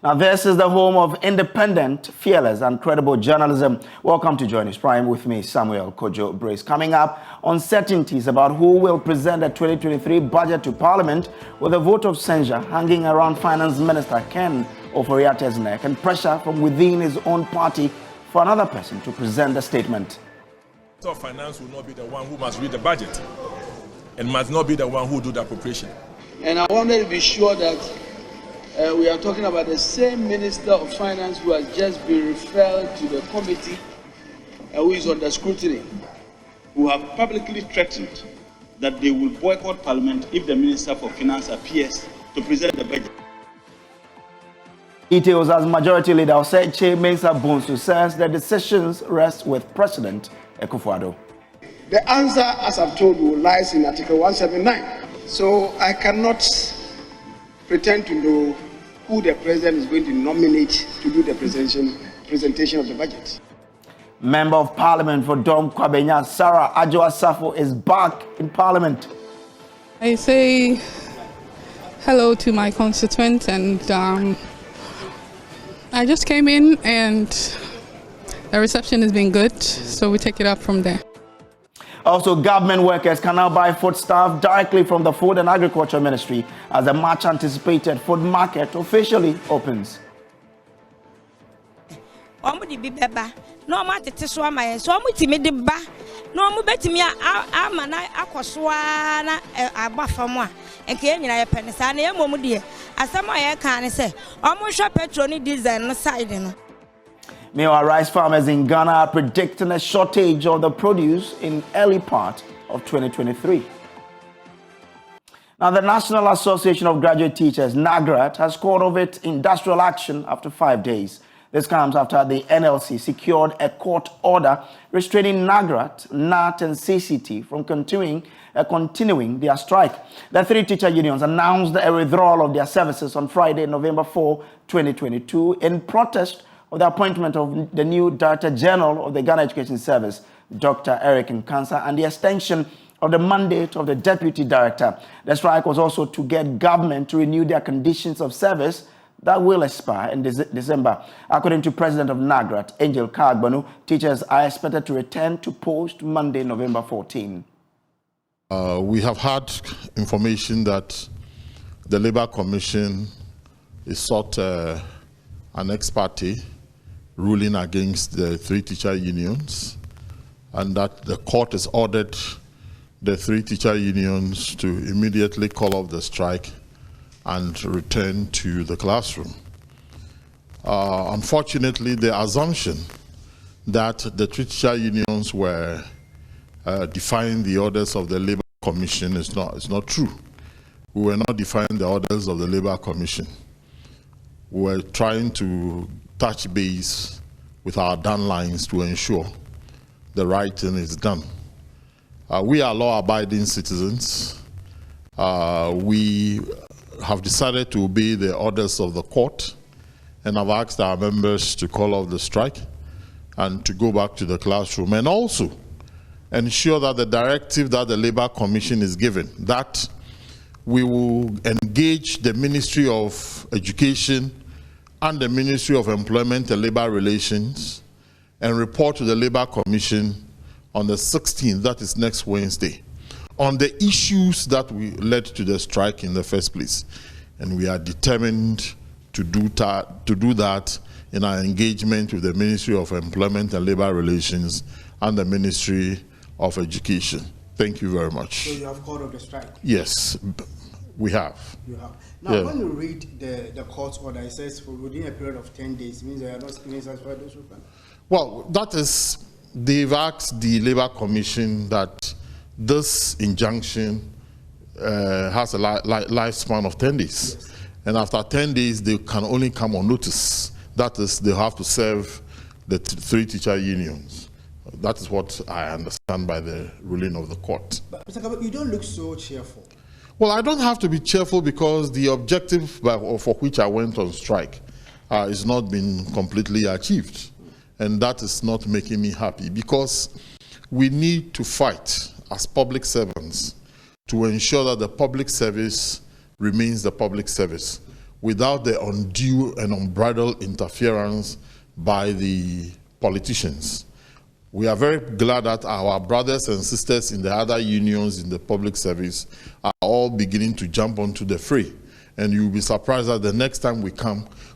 Now, this is the home of independent, fearless, and credible journalism. Welcome to Join Prime with me, Samuel Kojo Brace. Coming up, uncertainties about who will present the 2023 budget to Parliament, with a vote of censure hanging around Finance Minister Ken Ofori-Attah's neck, and pressure from within his own party for another person to present the statement. So finance will not be the one who must read the budget and must not be the one who do the appropriation. And I wanted to be sure that we are talking about the same Minister of Finance who has just been referred to the committee who is under scrutiny, who have publicly threatened that they will boycott Parliament if the Minister for Finance appears to present the budget. Details as Majority Leader Oseche Mensah Bonsu says the decisions rest with President Akufo-Addo. The answer, as I've told you, lies in Article 179. So I cannot pretend to know who the President is going to nominate to do the presentation of the budget. Member of Parliament for Dom Kwabenya, Sarah Adwoa Safo, is back in Parliament. I say hello to my constituents, and I just came in and the reception has been good, so we take it up from there. Also, government workers can now buy foodstuff directly from the Food and Agriculture Ministry as the much-anticipated food market officially opens. Meanwhile, rice farmers in Ghana are predicting a shortage of the produce in early part of 2023. Now, the National Association of Graduate Teachers, NAGRAT, has called off its industrial action after 5 days. This comes after the NLC secured a court order restraining NAGRAT, NAT, and CCT from continuing their strike. The three teacher unions announced a withdrawal of their services on Friday, November 4, 2022, in protest of the appointment of the new Director General of the Ghana Education Service, Dr. Eric Nkansa, and the extension of the mandate of the Deputy Director. The strike was also to get government to renew their conditions of service that will expire in December. According to President of NAGRAT, Angel Kagbanu, teachers are expected to return to post Monday, November 14. We have had information that the Labour Commission is sought an ex parte ruling against the three teacher unions, and that the court has ordered the three teacher unions to immediately call off the strike and return to the classroom. Unfortunately, the assumption that the three teacher unions were defying the orders of the Labour Commission is not true. We were not defying the orders of the Labour Commission. We were trying to touch base with our downlines to ensure the right thing is done. We are law-abiding citizens. We have decided to obey the orders of the court, and I've asked our members to call off the strike and to go back to the classroom, and also ensure that the directive that the Labour Commission is given, that we will engage the Ministry of Education and the Ministry of Employment and Labour Relations and report to the Labour Commission on the 16th, that is next Wednesday, on the issues that led to the strike in the first place. And we are determined to do that in our engagement with the Ministry of Employment and Labour Relations and the Ministry of Education. Thank you very much. So you have called off the strike? Yes, we have. You have. Now, when you read the court order, it says for within a period of 10 days, it means they are not satisfied those requirements? Well, that is, they've asked the Labour Commission that this injunction has a lifespan of 10 days. Yes. And after 10 days, they can only come on notice. That is, they have to serve the three teacher unions. That is what I understand by the ruling of the court. But Mr. Kabak, you don't look so cheerful. Well, I don't have to be cheerful because the objective for which I went on strike is not been completely achieved. And that is not making me happy, because we need to fight as public servants to ensure that the public service remains the public service. without the undue and unbridled interference by the politicians. We are very glad that our brothers and sisters in the other unions in the public service are all beginning to jump onto the fray. And you'll be surprised that the next time we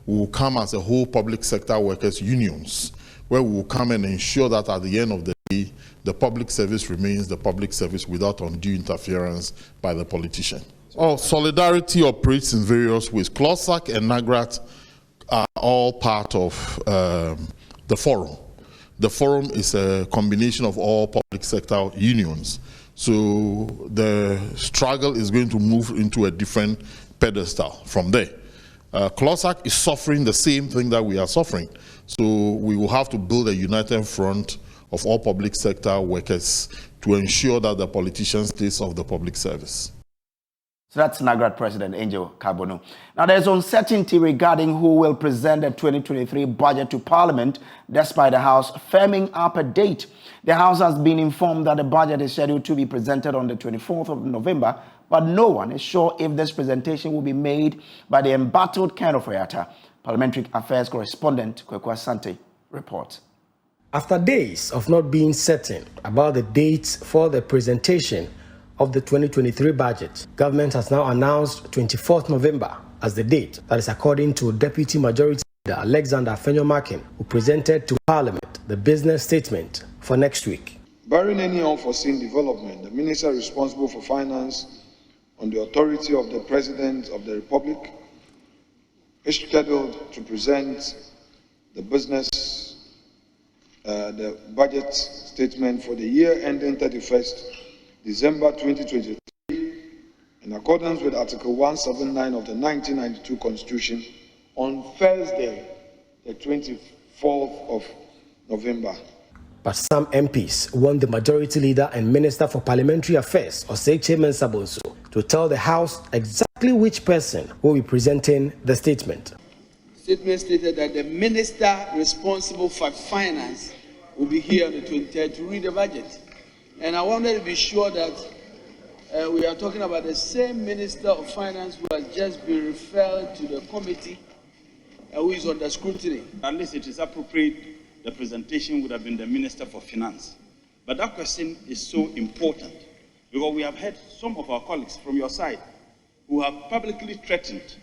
will come as a whole public sector workers unions, where we will come and ensure that at the end of the day, the public service remains the public service without undue interference by the politician. Solidarity operates in various ways. CLOSAC and NAGRAT are all part of the forum. The forum is a combination of all public sector unions. So the struggle is going to move into a different pedestal from there. CLOSAC is suffering the same thing that we are suffering. So we will have to build a united front of all public sector workers to ensure that the politicians stays off the public service. So that's NAGRAT President Angel Kabono. Now there's uncertainty regarding who will present the 2023 budget to Parliament, despite the House firming up a date. The House has been informed that the budget is scheduled to be presented on the 24th of November, but no one is sure if this presentation will be made by the embattled Ken Ofori-Atta. Parliamentary Affairs correspondent Kojo Asante reports. After days of not being certain about the dates for the presentation of the 2023 budget, government has now announced 24th November as the date. That is according to Deputy Majority Leader Alexander Afenyo-Markin, who presented to Parliament the business statement for next week. Barring any unforeseen development, the Minister responsible for Finance, on the authority of the President of the Republic, is scheduled to present the budget statement for the year ending 31st December 2023, in accordance with Article 179 of the 1992 Constitution, on Thursday, the 24th of November. But some MPs want the Majority Leader and Minister for Parliamentary Affairs, Osei Mensah-Bonsu, to tell the House exactly which person will be presenting the statement. The statement stated that the Minister responsible for Finance will be here on the 23rd to read the budget. And I wanted to be sure that we are talking about the same Minister of Finance who has just been referred to the committee who is under scrutiny. At least it is appropriate the presentation would have been the Minister for Finance. But that question is so important because we have heard some of our colleagues from your side who have publicly threatened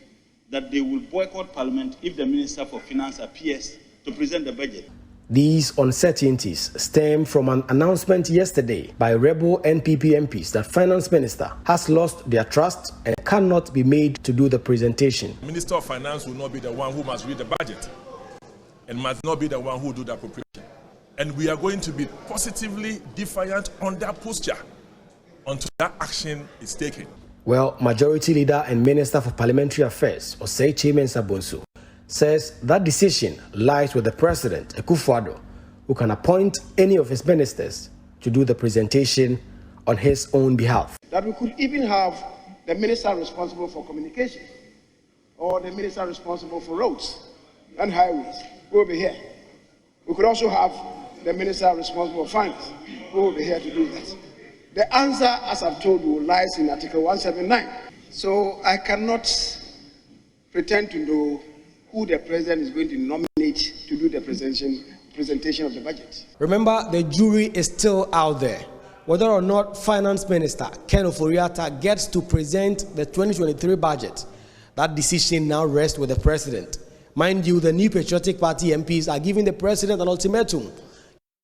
that they will boycott Parliament if the Minister for Finance appears to present the budget. These uncertainties stem from an announcement yesterday by rebel NPP MPs that Finance Minister has lost their trust and cannot be made to do the presentation. The Minister of Finance will not be the one who must read the budget and must not be the one who do the appropriation. And we are going to be positively defiant on that posture until that action is taken. Well, Majority Leader and Minister for Parliamentary Affairs, Osei Mensah-Bonsu, says that decision lies with the President, Akufo-Addo, who can appoint any of his ministers to do the presentation on his own behalf. That we could even have the Minister responsible for communication or the Minister responsible for roads and highways who will be here. We could also have the Minister responsible for Finance who will be here to do that. The answer, as I've told you, lies in Article 179. So I cannot pretend to know who the President is going to nominate to do the presentation of the budget. Remember, the jury is still out there. Whether or not Finance Minister Ken Ofori-Atta gets to present the 2023 budget, that decision now rests with the President. Mind you, the New Patriotic Party MPs are giving the President an ultimatum,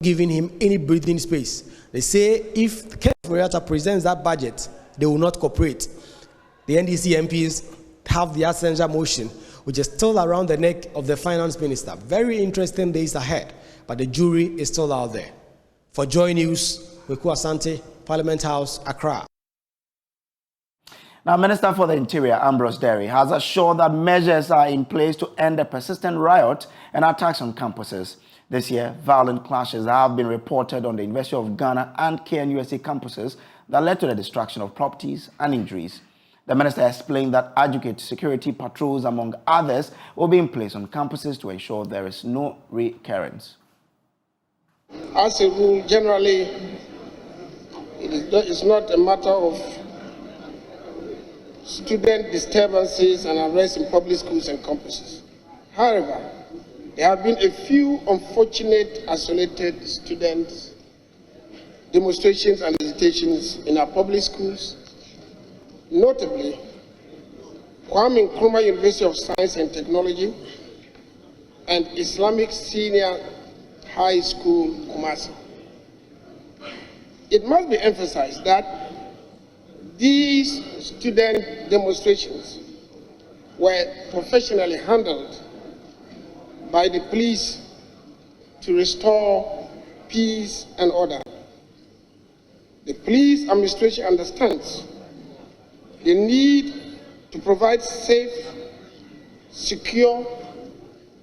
giving him any breathing space. They say if Ken Ofori-Atta presents that budget, they will not cooperate. The NDC MPs have the Assenger motion, which is still around the neck of the Finance Minister. Very interesting days ahead, but the jury is still out there. For Joy News, Kojo Asante, Parliament House, Accra. Now, Minister for the Interior, Ambrose Derry, has assured that measures are in place to end the persistent riot and attacks on campuses. This year, violent clashes have been reported on the University of Ghana and KNUST campuses that led to the destruction of properties and injuries. The minister explained that adequate security patrols, among others, will be in place on campuses to ensure there is no recurrence. As a rule, generally, it's not a matter of student disturbances and arrests in public schools and campuses. However, there have been a few unfortunate isolated student demonstrations and agitations in our public schools, notably Kwame Nkrumah University of Science and Technology and Islamic Senior High School, Kumasi. It must be emphasized that these student demonstrations were professionally handled by the police to restore peace and order. The police administration understands the need to provide safe, secure,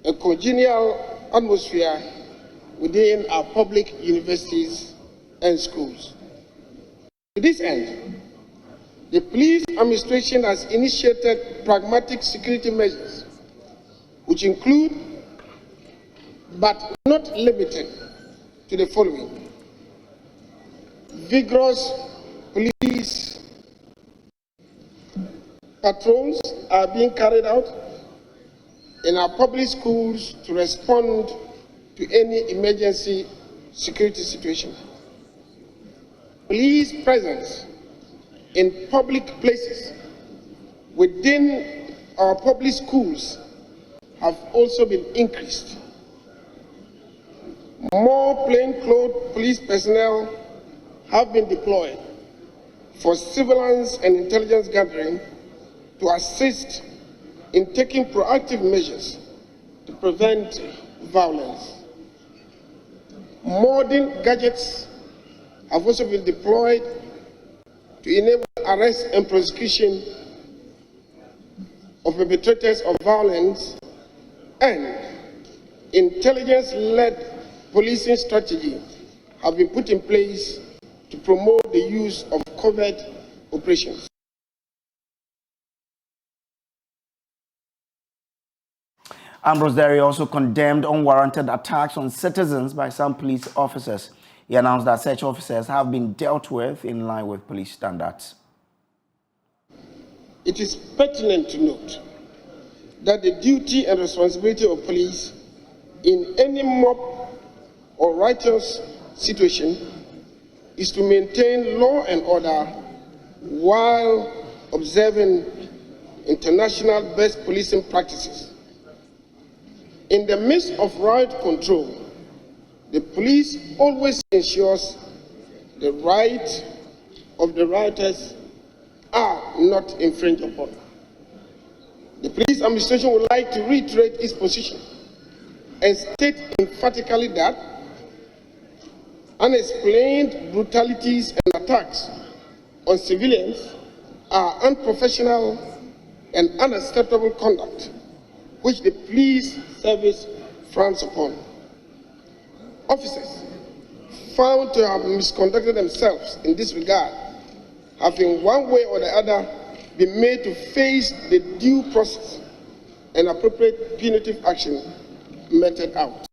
and congenial atmosphere within our public universities and schools. To this end, the police administration has initiated pragmatic security measures, which include, but not limited to the following: vigorous police patrols are being carried out in our public schools to respond to any emergency security situation. Police presence in public places within our public schools have also been increased. More plainclothes police personnel have been deployed for surveillance and intelligence gathering to assist in taking proactive measures to prevent violence. Modern gadgets have also been deployed to enable arrest and prosecution of perpetrators of violence, and intelligence-led policing strategy have been put in place to promote the use of covert operations. Ambrose Derry also condemned unwarranted attacks on citizens by some police officers. He announced that such officers have been dealt with in line with police standards. It is pertinent to note that the duty and responsibility of police in any mob or riotous situation is to maintain law and order while observing international best policing practices. In the midst of riot control, the police always ensures the rights of the rioters are not infringed upon. The police administration would like to reiterate its position and state emphatically that unexplained brutalities and attacks on civilians are unprofessional and unacceptable conduct, which the police service frowns upon. Officers found to have misconducted themselves in this regard have in one way or the other been made to face the due process and appropriate punitive action meted out.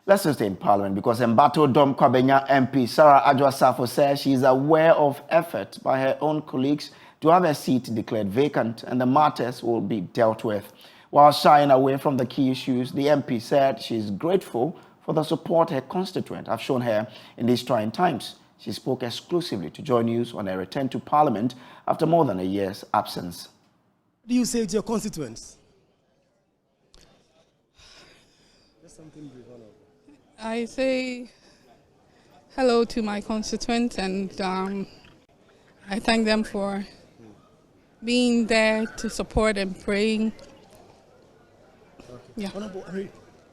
Let's just stay in Parliament because Mbato Dom Kwabenya MP Sarah Adwoa Safo says she is aware of efforts by her own colleagues to have her seat declared vacant and the matters will be dealt with. While shying away from the key issues, the MP said she is grateful for the support her constituents have shown her in these trying times. She spoke exclusively to Joy News on her return to Parliament after more than a year's absence. What do you say to your constituents? Just something brief. I say hello to my constituents and I thank them for being there to support and praying. Okay. Yeah. Honorable,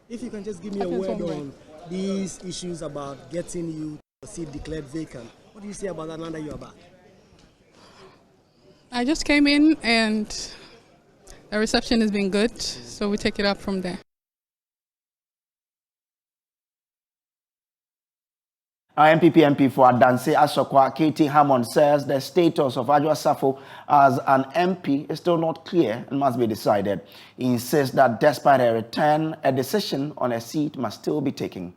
if you can just give me a word on these issues about getting you a seat declared vacant. What do you say about that now that you are back? I just came in and the reception has been good, so we take it up from there. Our MPP MP for Adanse Asokwa, Katie Hammond, says the status of Adwoa Safo as an MP is still not clear and must be decided. He insists that despite her return, a decision on her seat must still be taken.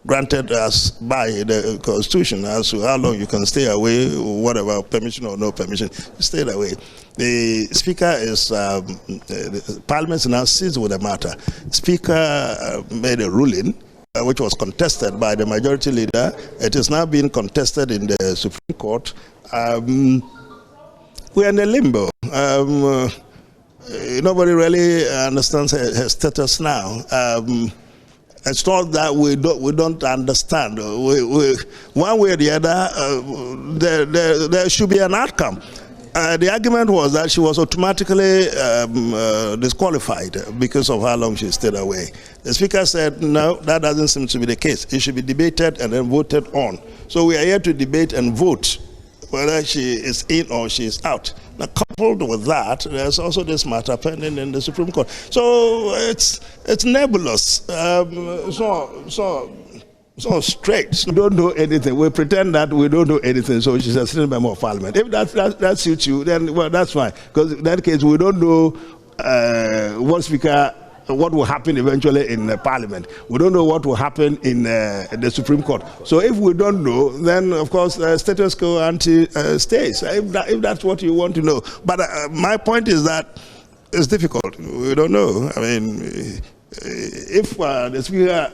granted us by the Constitution as to how long you can stay away, whatever, permission or no permission, stay away. The Speaker is, Parliament is now seized with the matter. Speaker made a ruling which was contested by the majority leader. It is now being contested in the Supreme Court. We are in a limbo. Nobody really understands her status now. It's not that we don't understand. One way or the other, there should be an outcome. The argument was that she was automatically disqualified because of how long she stayed away. The Speaker said, no, that doesn't seem to be the case. It should be debated and then voted on. So we are here to debate and vote whether she is in or she is out. Now, coupled with that, there's also this matter pending in the Supreme Court. So it's nebulous. So straight. We don't know anything. We pretend that we don't know anything. So she's a sitting member of Parliament. If that suits you, then well, that's fine. Because in that case, we don't know what will happen eventually in Parliament. We don't know what will happen in the Supreme Court. So if we don't know, then of course status quo ante stays. If that's what you want to know. But my point is that it's difficult. We don't know. I mean, if the Speaker,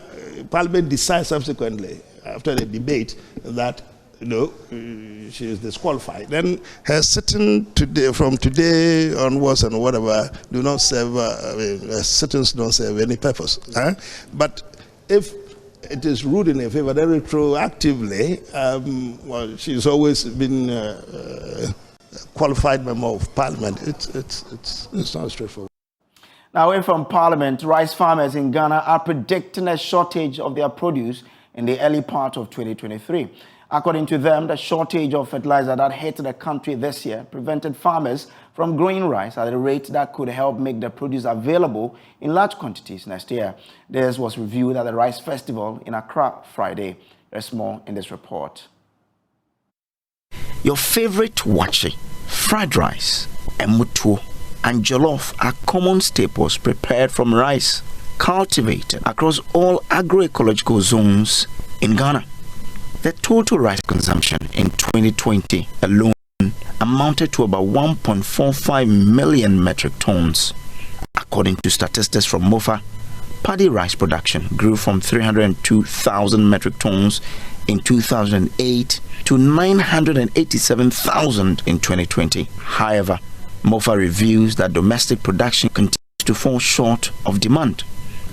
Parliament decides subsequently after the debate that she is disqualified, then her sitting today, from today onwards and whatever, do not serve. Sittings don't serve any purpose. But if it is ruled in her favor, then retroactively, well, she's always been qualified member of Parliament. It's not straightforward. Now, away from Parliament, rice farmers in Ghana are predicting a shortage of their produce in the early part of 2023. According to them, the shortage of fertilizer that hit the country this year prevented farmers from growing rice at a rate that could help make the produce available in large quantities next year. This was reviewed at the Rice Festival in Accra Friday. There's more in this report. Your favorite wachi, fried rice, emutu, and jollof are common staples prepared from rice cultivated across all agroecological zones in Ghana. The total rice consumption in 2020 alone amounted to about 1.45 million metric tons. According to statistics from MOFA, paddy rice production grew from 302,000 metric tons in 2008 to 987,000 in 2020. However, MOFA reveals that domestic production continues to fall short of demand.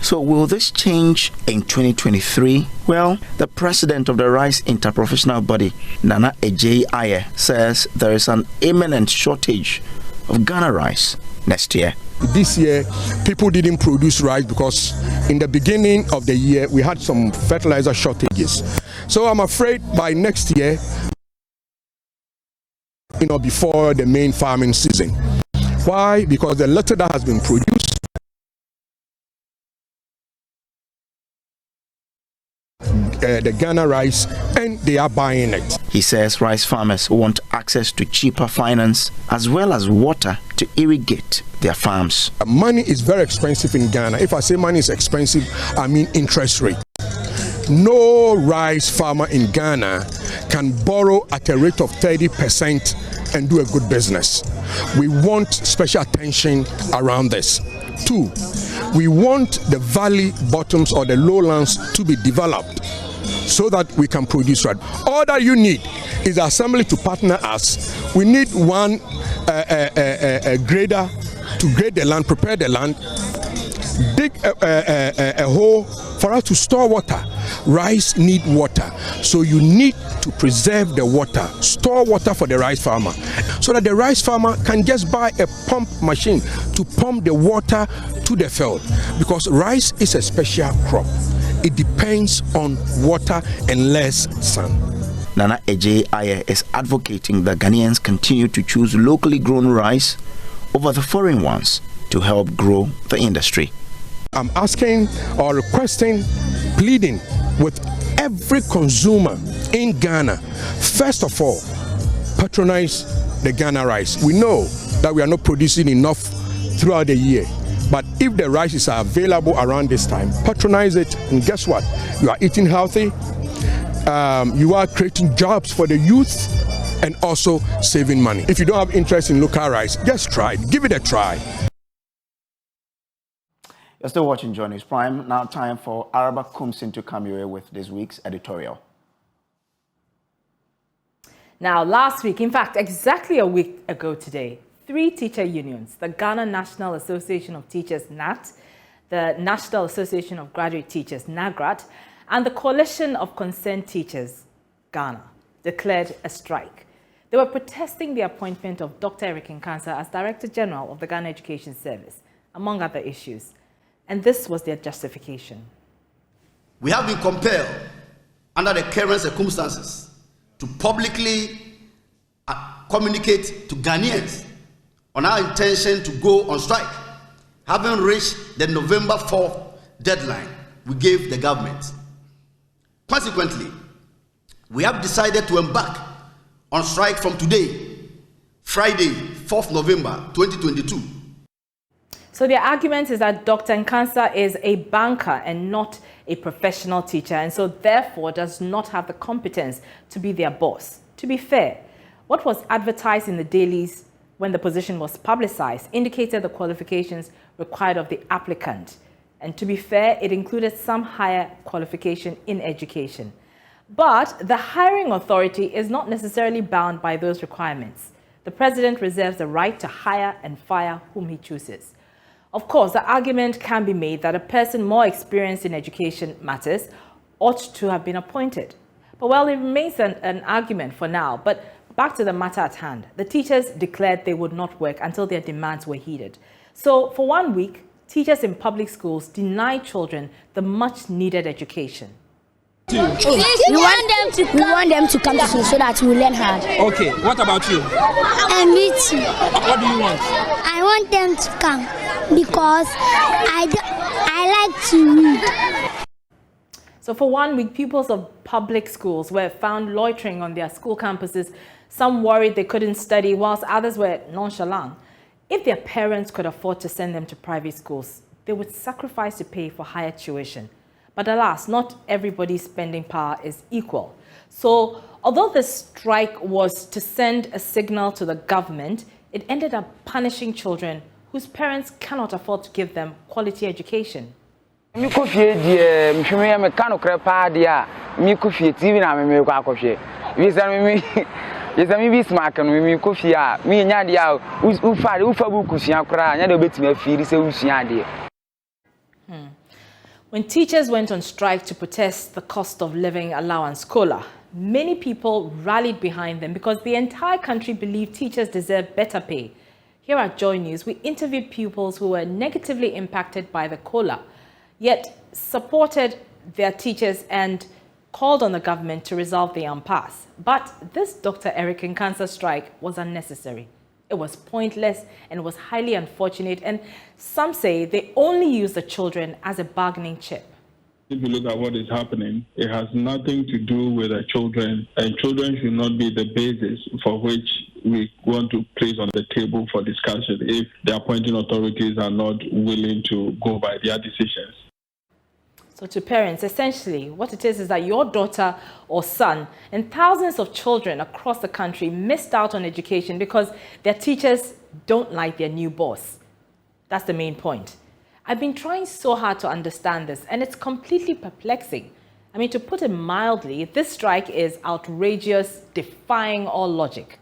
So will this change in 2023? Well, the president of the rice interprofessional body, Nana Ejay Aye, says there is an imminent shortage of Ghana rice next year. This year, people didn't produce rice because in the beginning of the year, we had some fertilizer shortages. So I'm afraid by next year, before the main farming season. Why? Because the little that has been produced, the Ghana rice, and they are buying it. He says rice farmers want access to cheaper finance as well as water to irrigate their farms. Money is very expensive in Ghana. If I say money is expensive, I mean interest rate. No rice farmer in Ghana can borrow at a rate of 30% and do a good business. We want special attention around this. 2, we want the valley bottoms or the lowlands to be developed so that we can produce rice. All that you need is the assembly to partner us. We need one grader to grade the land, prepare the land, dig a hole for us to store water. Rice need water, so you need to preserve the water, store water for the rice farmer, so that the rice farmer can just buy a pump machine to pump the water to the field, because rice is a special crop. It depends on water and less sun. Nana Ejay Aye is advocating that Ghanaians continue to choose locally grown rice over the foreign ones to help grow the industry. I'm asking or requesting, pleading with every consumer in Ghana, first of all, patronize the Ghana rice. We know that we are not producing enough throughout the year. But if the rice is available around this time, patronize it, and guess what? You are eating healthy, you are creating jobs for the youth, and also saving money. If you don't have interest in local rice, just try it. Give it a try. You're still watching Joy News Prime. Now time for Araba Kumsin to come your way with this week's editorial. Now, last week, in fact, exactly a week ago today, 3 teacher unions, the Ghana National Association of Teachers, NAT, the National Association of Graduate Teachers, NAGRAT, and the Coalition of Concerned Teachers, Ghana, declared a strike. They were protesting the appointment of Dr. Eric Nkansa as Director General of the Ghana Education Service, among other issues. And this was their justification. We have been compelled, under the current circumstances, to publicly communicate to Ghanaians on our intention to go on strike, having reached the November 4th deadline we gave the government. Consequently, we have decided to embark on strike from today, Friday, 4th November 2022. So their argument is that Dr. Nkansa is a banker and not a professional teacher, and so therefore does not have the competence to be their boss. To be fair, what was advertised in the dailies when the position was publicized indicated the qualifications required of the applicant. And to be fair, it included some higher qualification in education. But the hiring authority is not necessarily bound by those requirements. The president reserves the right to hire and fire whom he chooses. Of course, the argument can be made that a person more experienced in education matters ought to have been appointed. But well, it remains an argument for now. But back to the matter at hand. The teachers declared they would not work until their demands were heeded. So for 1 week, teachers in public schools denied children the much-needed education. We want them to come to school so that we learn hard. Okay, what about you? And me too. What do you want? I want them to come because I like to read. So for 1 week, pupils of public schools were found loitering on their school campuses. Some worried they couldn't study, whilst others were nonchalant. If their parents could afford to send them to private schools, they would sacrifice to pay for higher tuition. But alas, not everybody's spending power is equal. So although the strike was to send a signal to the government, it ended up punishing children whose parents cannot afford to give them quality education. When teachers went on strike to protest the cost of living allowance COLA, many people rallied behind them because the entire country believed teachers deserve better pay. Here at Joy News, we interviewed pupils who were negatively impacted by the COLA, yet supported their teachers and called on the government to resolve the impasse. But this Dr. Eric Nkansa strike was unnecessary. It was pointless and was highly unfortunate, and some say they only use the children as a bargaining chip. If you look at what is happening, it has nothing to do with the children, and children should not be the basis for which we want to place on the table for discussion if the appointing authorities are not willing to go by their decisions. So to parents, essentially, what it is that your daughter or son and thousands of children across the country missed out on education because their teachers don't like their new boss. That's the main point. I've been trying so hard to understand this, and it's completely perplexing. I mean, to put it mildly, this strike is outrageous, defying all logic.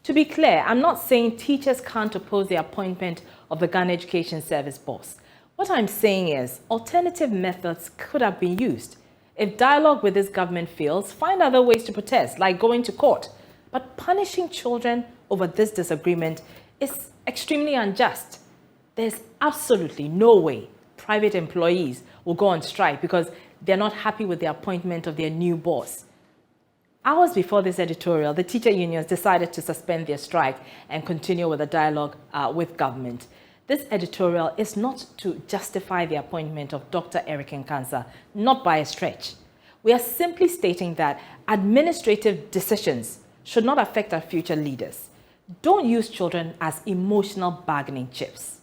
To be clear, I'm not saying teachers can't oppose the appointment of the Ghana Education Service boss. What I'm saying is alternative methods could have been used. If dialogue with this government fails, find other ways to protest, like going to court. But punishing children over this disagreement is extremely unjust. There's absolutely no way private employees will go on strike because they're not happy with the appointment of their new boss. Hours before this editorial, the teacher unions decided to suspend their strike and continue with a dialogue with government. This editorial is not to justify the appointment of Dr. Eric Nkansa, not by a stretch. We are simply stating that administrative decisions should not affect our future leaders. Don't use children as emotional bargaining chips.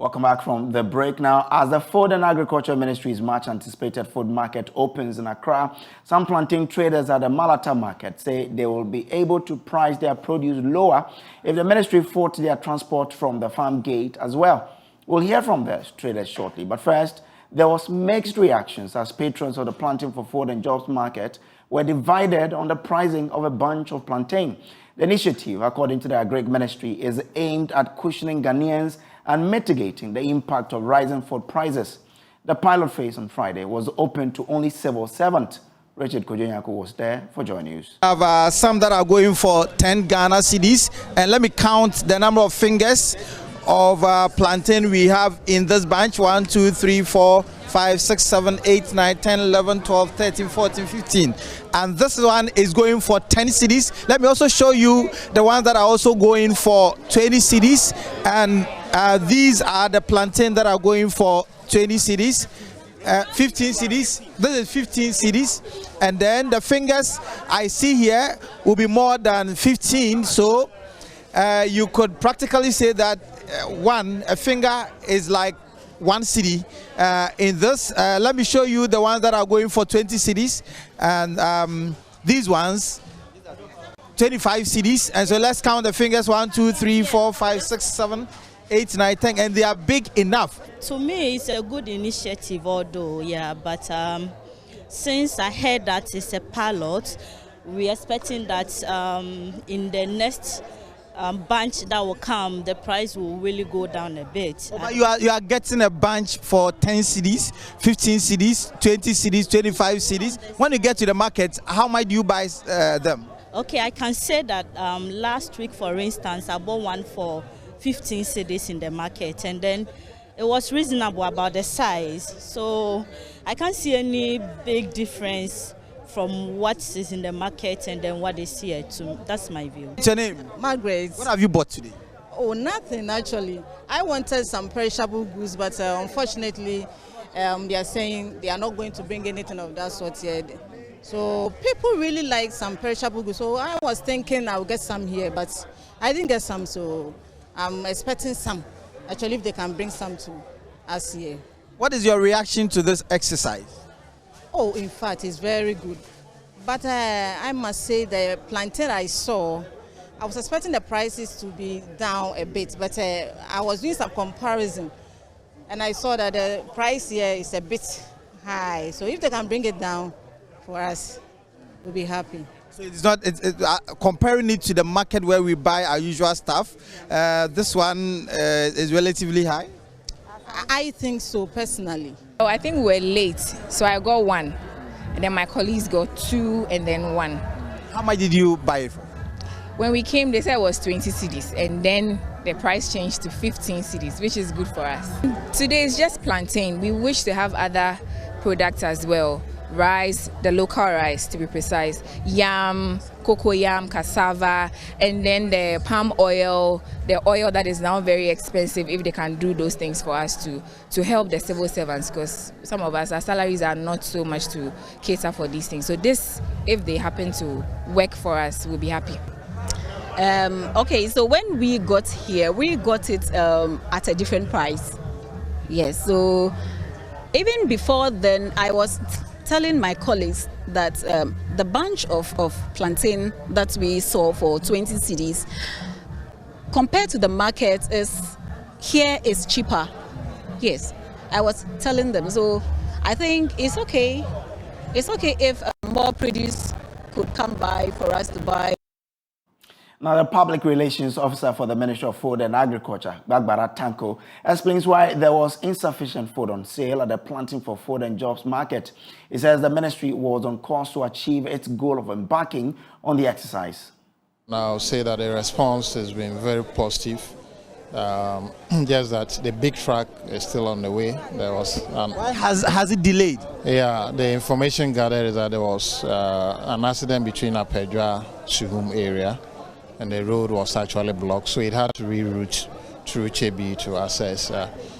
Welcome back from the break. Now, as the Food and Agriculture Ministry's much anticipated food market opens in Accra, some plantain traders at the Malata market say they will be able to price their produce lower if the ministry foots their transport from the farm gate as well. We'll hear from the traders shortly. But first, there was mixed reactions as patrons of the Plantain for Food and Jobs market were divided on the pricing of a bunch of plantain. The initiative, according to the Agric Ministry, is aimed at cushioning Ghanaians and mitigating the impact of rising food prices. The pilot phase on Friday was open to only civil servants. Richard Kojo was there for Joy News. I have some that are going for 10 Ghana cedis, and let me count the number of fingers of plantain we have in this bunch. 1, 2, 3, 4, 5, 6, 7, 8, 9, 10, 11, 12, 13, 14, 15. And this one is going for 10 cedis. Let me also show you the ones that are also going for 20 cedis. And these are the plantain that are going for 20 cedis. 15 cedis. This is 15 cedis. And then the fingers I see here will be more than 15. So you could practically say that a finger is like 1 cedi in this. Let me show you the ones that are going for 20 cedis, and these ones 25 cedis. And so let's count the fingers: 1, 2, 3, 4, 5, 6, 7, 8, 9, 10, and they are big enough. To me, it's a good initiative, although, yeah, but since I heard that it's a pilot, we're expecting that in the next bunch that will come, the price will really go down a bit. Oh, but you are getting a bunch for 10 cedis, 15 cedis, 20 cedis, 25 cedis. When you get to the market, how much do you buy them? Okay, I can say that last week, for instance, I bought one for 15 cedis in the market, and then it was reasonable about the size. So I can't see any big difference from what is in the market and then what is here. That's my view. What's your name? Margaret. What have you bought today? Oh, nothing actually. I wanted some perishable goods, but unfortunately, they are saying they are not going to bring anything of that sort yet. So people really like some perishable goods. So I was thinking I would get some here, but I didn't get some. So I'm expecting some. Actually, if they can bring some to us here. What is your reaction to this exercise? Oh, in fact, it's very good. But I must say the plantain I saw, I was expecting the prices to be down a bit, but I was doing some comparison, and I saw that the price here is a bit high. So if they can bring it down for us, we'll be happy. So it's not comparing it to the market where we buy our usual stuff. This one is relatively high. I think so, personally. Oh, I think we were late, so I got 1, and then my colleagues got 2, and then 1. How much did you buy it for? When we came, they said it was 20 cedis, and then the price changed to 15 cedis, which is good for us. Today is just plantain. We wish to have other products as well. Rice, the local rice to be precise, yam, cocoa yam, cassava, and then the palm oil, the oil that is now very expensive, if they can do those things for us to help the civil servants, because some of us, our salaries are not so much to cater for these things. So this, if they happen to work for us, we'll be happy. Okay, so when we got here, we got it at a different price. Yes, so even before then, I was telling my colleagues that the bunch of plantain that we saw for 20 cedis compared to the market here is cheaper. Yes, I was telling them. So I think it's okay. It's okay if more produce could come by for us to buy. Now, the Public Relations Officer for the Ministry of Food and Agriculture, Gbagbara Tanko, explains why there was insufficient food on sale at the Plantain for Food and Jobs market. He says the ministry was on course to achieve its goal of embarking on the exercise. Now, I'll say that the response has been very positive. Just that the big truck is still on the way. There was why has it delayed? Yeah, the information gathered is that there was an accident between Apedra Suhum area, and the road was actually blocked, so it had to reroute through Chebi to access.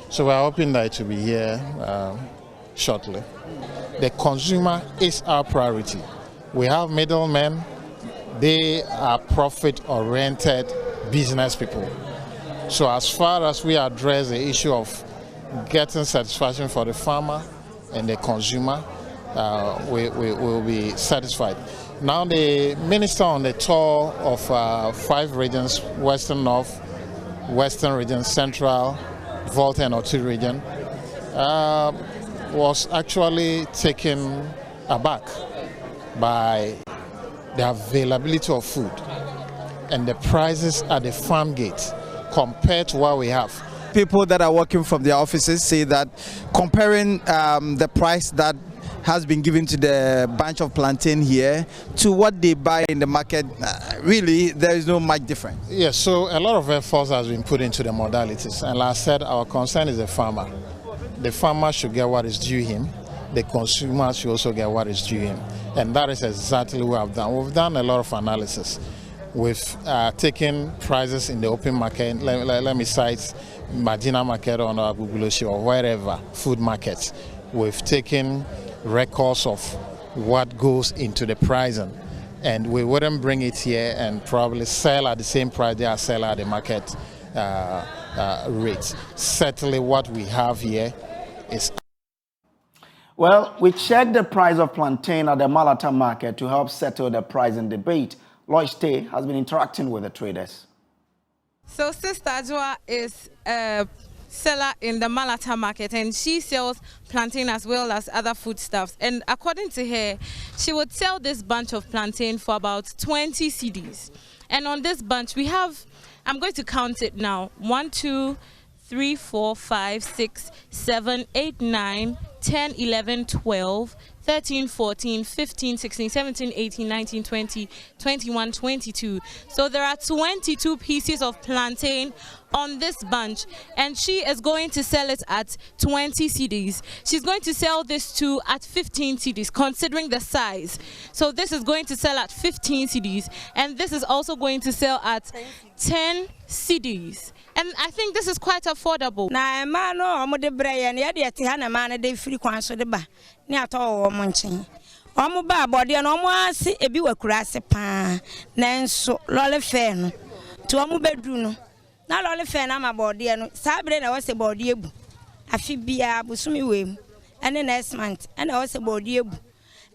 So we're hoping that it will be here shortly. The consumer is our priority. We have middlemen. They are profit-oriented business people. So as far as we address the issue of getting satisfaction for the farmer and the consumer, we will be satisfied. Now the minister on the tour of 5 regions, Western North, Western region, Central, Volta and Oti region, was actually taken aback by the availability of food and the prices at the farm gate compared to what we have. People that are working from their offices say that comparing the price that has been given to the bunch of plantain here to what they buy in the market, really there is no much difference. Yes, so a lot of efforts has been put into the modalities, and like I said, our concern is the farmer. The farmer should get what is due him, the consumer should also get what is due him, and that is exactly what we've done. We've done a lot of analysis. We've taken prices in the open market, let me cite Marginal Market or Aguguloshi or wherever, food markets. We've taken records of what goes into the pricing, and we wouldn't bring it here and probably sell at the same price they are selling at the market rates. Certainly what we have here is... Well, we checked the price of plantain at the Malata market to help settle the pricing debate. Lois Tay has been interacting with the traders. So Sister Adwoa is a seller in the Malata market, and she sells plantain as well as other foodstuffs. And according to her, she would sell this bunch of plantain for about 20 cedis. And on this bunch, we have, I'm going to count it now, 1, 2, 3, 4, 5, 6, 7, 8, 9, 10, 11, 12, 13, 14, 15, 16, 17, 18, 19, 20, 21, 22. So there are 22 pieces of plantain on this bunch, and she is going to sell it at 20 cedis. She's going to sell this too at 15 cedis, considering the size. So this is going to sell at 15 cedis, and this is also going to sell at 10 cedis. And I think this is quite affordable. Na man no omo breya na ya de ha na man de free kwan so de ba ni ato wo mo nchen omo ba bode no omo ase ebi wakura ase pa na nso lole fe no to omo bedu no na lole fe na ma bode no sabre na wose bode ebu afi bia busumi wem ene next month ene wose bode ebu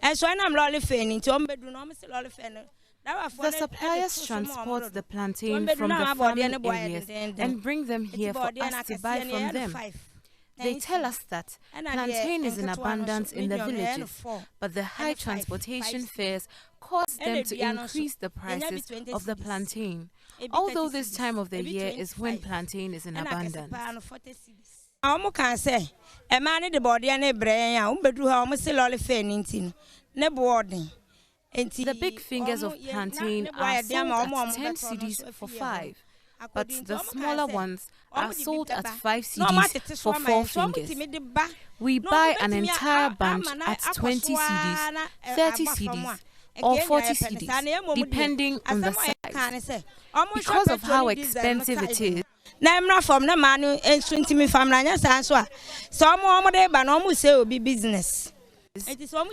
enso na am lole fe ni to omo bedu no omo se lole fe no. The suppliers transport the plantain from the farming areas and bring them here for us to buy from them. They tell us that plantain is in abundance in the villages, but the high transportation fares cause them to increase the prices of the plantain, although this time of the year is when plantain is in abundance. The big fingers of plantain are sold at 10 cedis for 5, but the smaller ones are sold at 5 cedis for 4 fingers. We buy an entire bunch at 20 cedis, 30 cedis, or 40 cedis, depending on the size. Because of how expensive it is,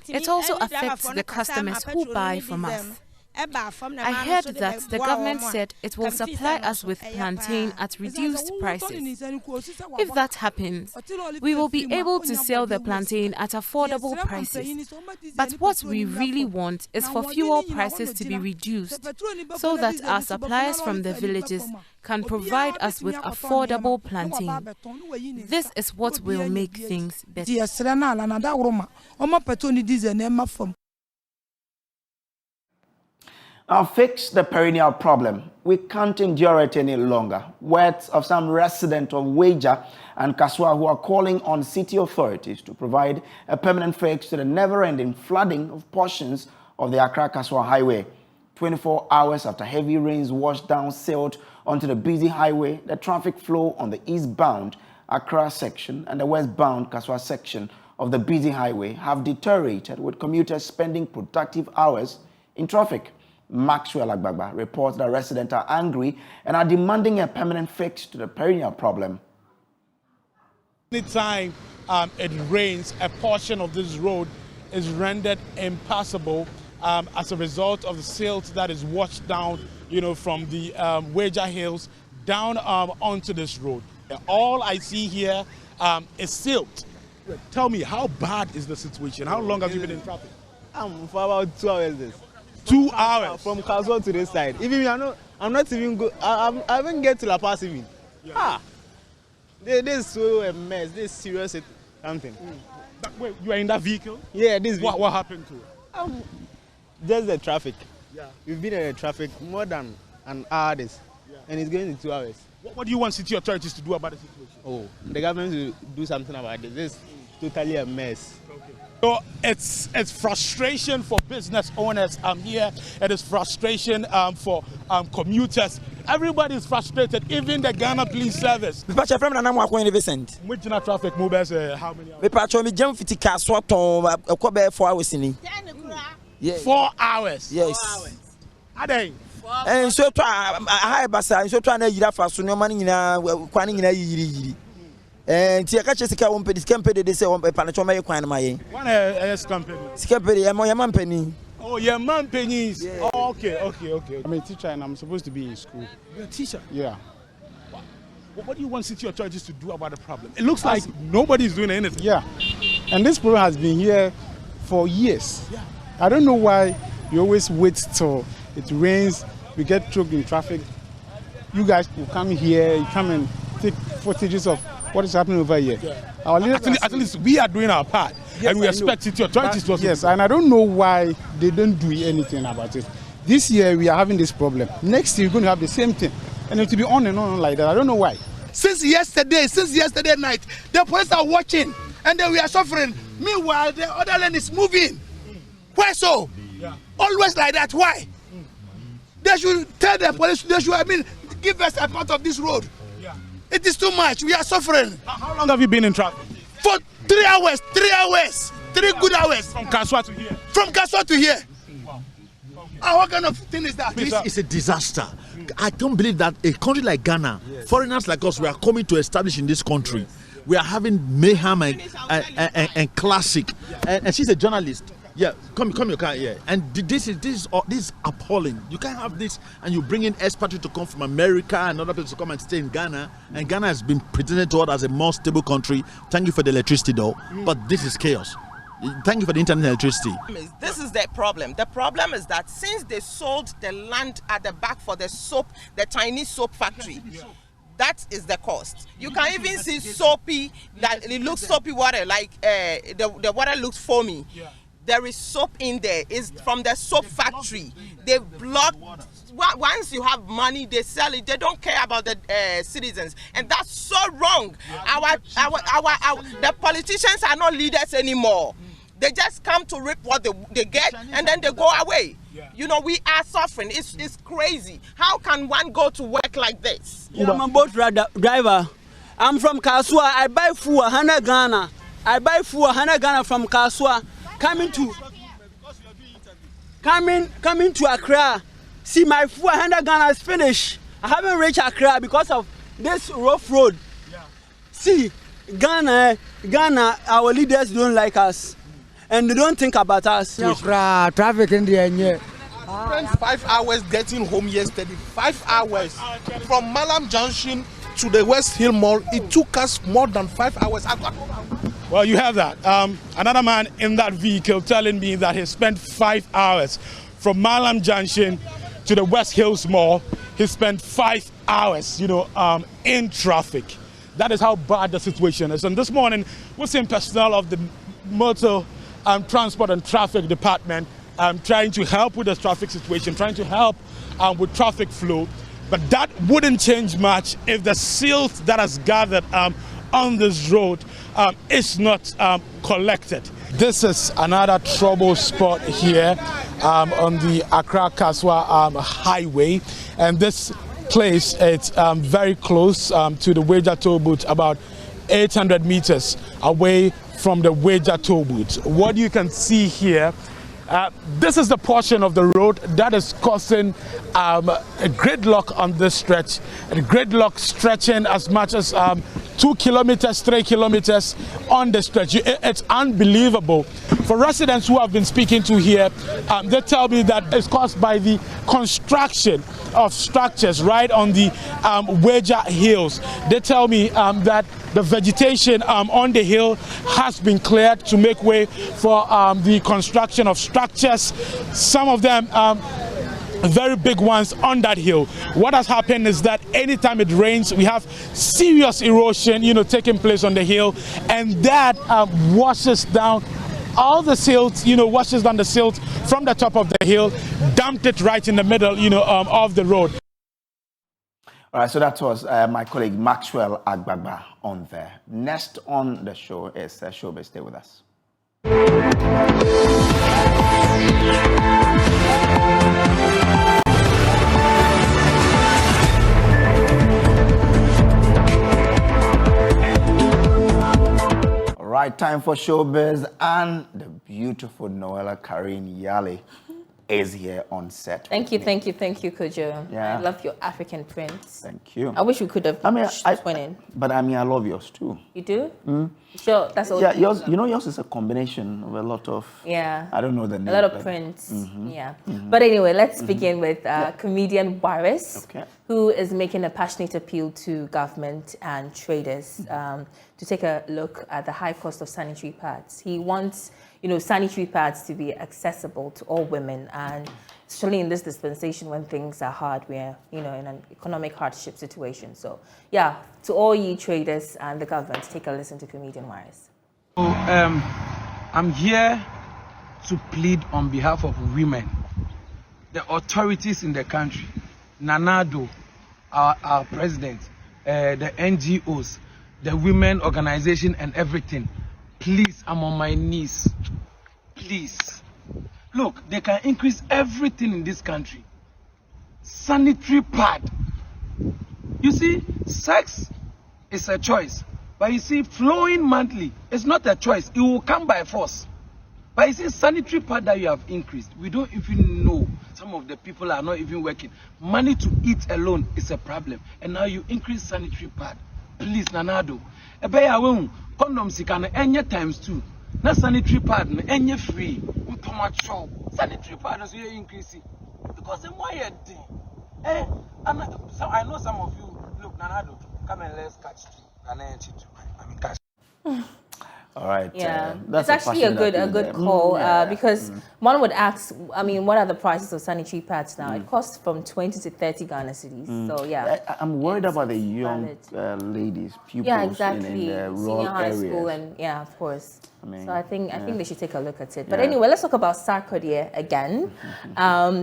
it also affects the customers who buy from us. I heard that the government said it will supply us with plantain at reduced prices. If that happens, we will be able to sell the plantain at affordable prices. But what we really want is for fuel prices to be reduced so that our suppliers from the villages can provide us with affordable plantain. This is what will make things better. Now, fix the perennial problem. We can't endure it any longer. Words of some residents of Weja and Kasoa who are calling on city authorities to provide a permanent fix to the never-ending flooding of portions of the Accra-Kasoa highway. 24 hours after heavy rains washed down silt onto the busy highway, the traffic flow on the eastbound Accra section and the westbound Kasoa section of the busy highway have deteriorated, with commuters spending productive hours in traffic. Maxwell Agbagba reports that residents are angry and are demanding a permanent fix to the perennial problem. Anytime it rains, a portion of this road is rendered impassable as a result of the silt that is washed down, from the Weja Hills down onto this road. All I see here is silt. Tell me, how bad is the situation? How long have you been in traffic? For about 2 hours. 2 hours? From Kasoa to this side. Even I'm not even go. I haven't get to La Paz even. Yeah. This is so a mess. This is serious something. Wait, you are in that vehicle? Yeah, this vehicle. What happened to it? Just the traffic. Yeah. We've been in the traffic more than an hour and it's going to 2 hours. What do you want city authorities to do about the situation? Oh, the government to do something about this. This is totally a mess. Okay. So it's frustration for business owners here. It is frustration for commuters. Everybody is frustrated, even the Ghana Police Service. Which traffic movers? How many hours? Me 4 hours. Yes. 4 hours? Yes. 4 hours. Are they? And so I basa so try na yira fa so no man nyina kwan nyina yiri and ti aka che sika won pedi sika pedi de se won pa na choma ye kwan na maye one company sika pedi ya man pani. Oh, your man pennies. Yeah. Oh, okay. I'm a teacher and I'm supposed to be in school. You're a teacher? Yeah. What do you want city authorities to do about the problem? It looks like nobody's doing anything. Yeah. And this problem has been here for years. Yeah. I don't know why you always wait till it rains, we get choked in traffic. You guys will come here, you come and take footages of what is happening over here. Yeah. At least we are doing our part. Yes, and we expect city authorities to. Yes, and I don't know why they don't do anything about it. This year we are having this problem. Next year we're going to have the same thing. And it will be on and on like that. I don't know why. Since yesterday night, the police are watching and then we are suffering. Meanwhile, the other lane is moving. Why so? Yeah. Always like that. Why? They should tell the police, give us a part of this road. Yeah. It is too much. We are suffering. How long have you been in traffic? For 3 hours. 3 hours. 3 good hours. From Kasoa to here? From Kasoa to here. Wow. What kind of thing is that? This is a disaster. I don't believe that a country like Ghana, foreigners like us, we are coming to establish in this country. We are having mayhem and classic. And she's a journalist. Yeah, come your car here. And this is appalling. You can't have this and you bring in expatriates to come from America and other people to come and stay in Ghana. And Ghana has been presented to us as a more stable country. Thank you for the electricity though, but this is chaos. Thank you for the internet electricity. This is the problem. The problem is that since they sold the land at the back for the soap, the Chinese soap factory, that is the cost. You can even see soapy, that it looks soapy water, like the water looks foamy. There is soap in there. It's from the soap factory. They block. Once you have money, they sell it. They don't care about the citizens, and that's so wrong. The politicians are not leaders anymore. They just come to reap what they get, and then they go away. You know, we are suffering. It's crazy. How can one go to work like this? Yeah, I'm a boat driver. I'm from Kasoa. I buy food 100 Ghana. I buy food 100 Ghana from Kasoa. Coming to Accra. See, my 400 Ghana is finished. I haven't reached Accra because of this rough road. See, Ghana, our leaders don't like us, and they don't think about us. Traffic in the end. Spent 5 hours getting home yesterday. 5 hours from Malam Junction to the West Hill Mall. It took us more than 5 hours. Well, you have that. Another man in that vehicle telling me that he spent 5 hours from Malam Junction to the West Hills Mall. He spent 5 hours, in traffic. That is how bad the situation is. And this morning, we're seeing personnel of the Motor Transport and Traffic Department trying to help with the traffic situation, trying to help with traffic flow. But that wouldn't change much if the silt that has gathered on this road is not collected. This is another trouble spot here on the Accra-Kasoa highway, and this place it's very close to the Wager toll booth, about 800 meters away from the Wager toll booth. What you can see here, this is the portion of the road that is causing a gridlock on this stretch, and gridlock stretching as much as 2 kilometers, 3 kilometers on the stretch. It's unbelievable. For residents who have been speaking to here, they tell me that it's caused by the construction of structures right on the Wager Hills. They tell me that the vegetation on the hill has been cleared to make way for the construction of structures. Some of them very big ones on that hill. What has happened is that anytime it rains, we have serious erosion, taking place on the hill, and that washes down all the silt, washes down the silt from the top of the hill, dumped it right in the middle, of the road. All right, so that was my colleague Maxwell Agbagba on there. Next on the show is Showbiz. Stay with us. All right, time for Showbiz, and the beautiful Noella Karine Yali is here on set. Thank you, Kojo. Yeah. I love your African prints. Thank you. I wish we could have twinning. But I love yours too. You do? Sure, that's all. Yeah, yours is a combination of a lot of. Yeah. I don't know the name. A lot of prints. Yeah. But anyway, let's begin with comedian Waris, who is making a passionate appeal to government and traders to take a look at the high cost of sanitary pads. He wants, sanitary pads to be accessible to all women, and especially in this dispensation when things are hard, we're, in an economic hardship situation. So, yeah, to all ye traders and the government, take a listen to comedian Waris. So, I'm here to plead on behalf of women, the authorities in the country, Nanado, our president, the NGOs, the women organization and everything. Please, I'm on my knees. Please. Look, they can increase everything in this country. Sanitary pad. You see, sex is a choice. But you see, flowing monthly is not a choice. It will come by force. But you see, sanitary pad that you have increased, we don't even know. Some of the people are not even working. Money to eat alone is a problem. And now you increase sanitary pad. Please, Nanado. Condoms can any times 2. Na sanitary pad any free. Sanitary pad is here increasing. Because the more you do. So I know some of you, look, Nanado, come and let's catch two. Catch. All right. Yeah, that's it's actually a good call because one would ask, what are the prices of sanitary pads now? It costs from 20 to 30 Ghana cedis. So yeah, I'm worried about the young ladies, pupils in the rural senior high areas. school, and of course. So I think they should take a look at it. But anyway, let's talk about Sarkodie again.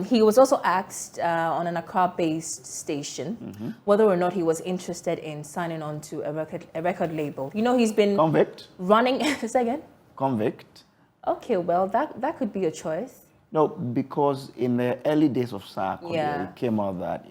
He was also asked on an Accra-based station whether or not he was interested in signing on to a record label. He's been running. Say again. Convict. Okay, well that could be a choice. No, because in the early days of Sarkodie, it came out that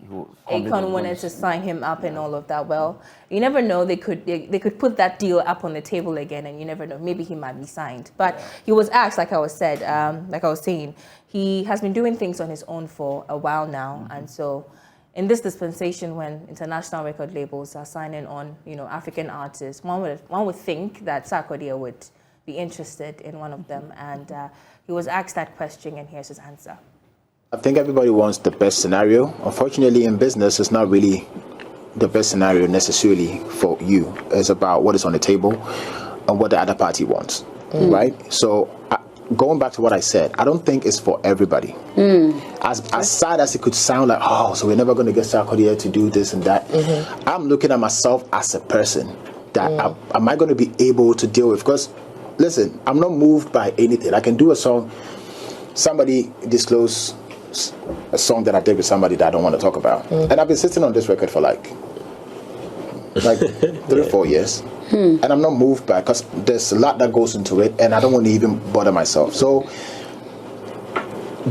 Akon wanted to sign him up and all of that. Well, you never know. They could put that deal up on the table again, and you never know. Maybe he might be signed. But he was asked, like I was saying, he has been doing things on his own for a while now, and so in this dispensation, when international record labels are signing on, African artists, one would think that Sarkodie would be interested in one of them, and he was asked that question, and here's his answer. I think everybody wants the best scenario. Unfortunately, in business, it's not really the best scenario necessarily for you. It's about what is on the table and what the other party wants, right? So going back to what I said, I don't think it's for everybody. As sad as it could sound like, so we're never going to get Sarkodie to do this and that. I'm looking at myself as a person that am I going to be able to deal with? Because listen, I'm not moved by anything. I can do a song. Somebody disclose a song that I did with somebody that I don't want to talk about. And I've been sitting on this record for like 3 or 4 years. And I'm not moved by it because there's a lot that goes into it and I don't want to even bother myself. So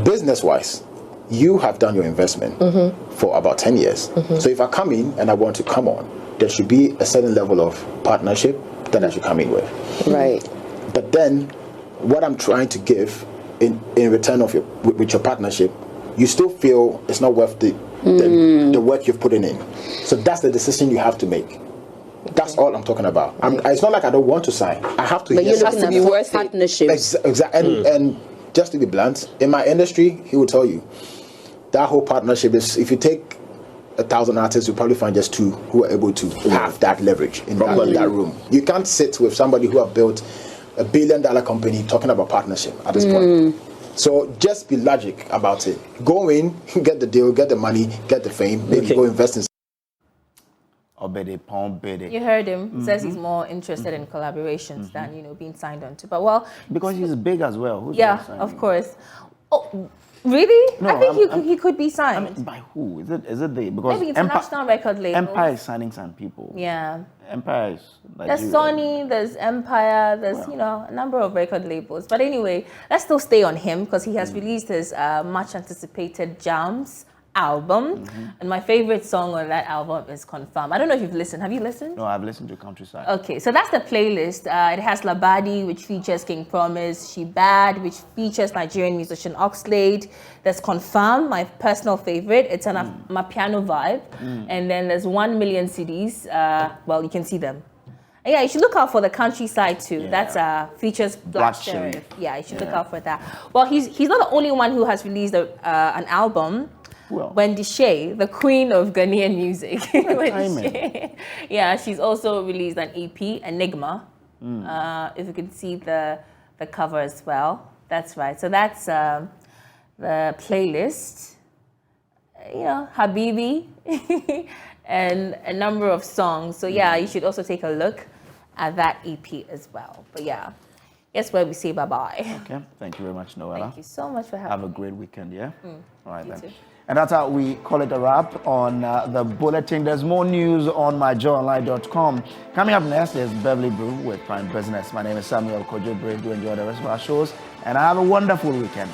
business-wise, you have done your investment for about 10 years. So if I come in and I want to come on, there should be a certain level of partnership that I should come in with. Right. But then what I'm trying to give in return of with your partnership, you still feel it's not worth the work you've put in. So that's the decision you have to make. That's all I'm talking about. It's not like I don't want to sign. I have to. But you're looking at worth partnerships. Exactly. And just to be blunt, in my industry, he will tell you that whole partnership is, if you take 1,000 artists, you'll probably find just 2 who are able to have that leverage in that room. You can't sit with somebody who have built $1 billion company talking about partnership at this point. So just be logic about it. Go in, get the deal, get the money, get the fame, maybe go invest in. You heard him. He says he's more interested in collaborations than being signed on to. But well, because he's big as well. Who's of course. Oh, really? No, I think he could be signed. I mean, by who? Is it the because maybe international record label. Empire is signing some people. Yeah. Empire is. There's Sony, there's Empire, there's a number of record labels. But anyway, let's still stay on him because he has released his much anticipated Jams album, and my favorite song on that album is Confirm. I don't know if you've listened. Have you listened? No, I've listened to Countryside. Okay, so that's the playlist. It has Labadi, which features King Promise, She Bad, which features Nigerian musician Oxlade. There's Confirm, my personal favorite. It's on a piano vibe. And then there's 1 million CDs. Well, you can see them. And yeah, you should look out for the Countryside too. Yeah. That's features Black Sheriff. Yeah, you should look out for that. Well, he's not the only one who has released an album. Wendy Shea, the queen of Ghanaian music. Yeah, she's also released an EP, Enigma. If you can see the cover as well. That's right. So that's the playlist. Habibi and a number of songs. So yeah, you should also take a look at that EP as well. But yeah, guess where we say bye-bye. Okay, thank you very much, Noella. Thank you so much for having me. Have a great weekend, yeah? All right, then. Too. And that's how we call it a wrap on the bulletin. There's more news on myjoyonline.com. Coming up next, there's Beverly Brew with Prime Business. My name is Samuel Kojo. Brave. Do enjoy the rest of our shows. And have a wonderful weekend.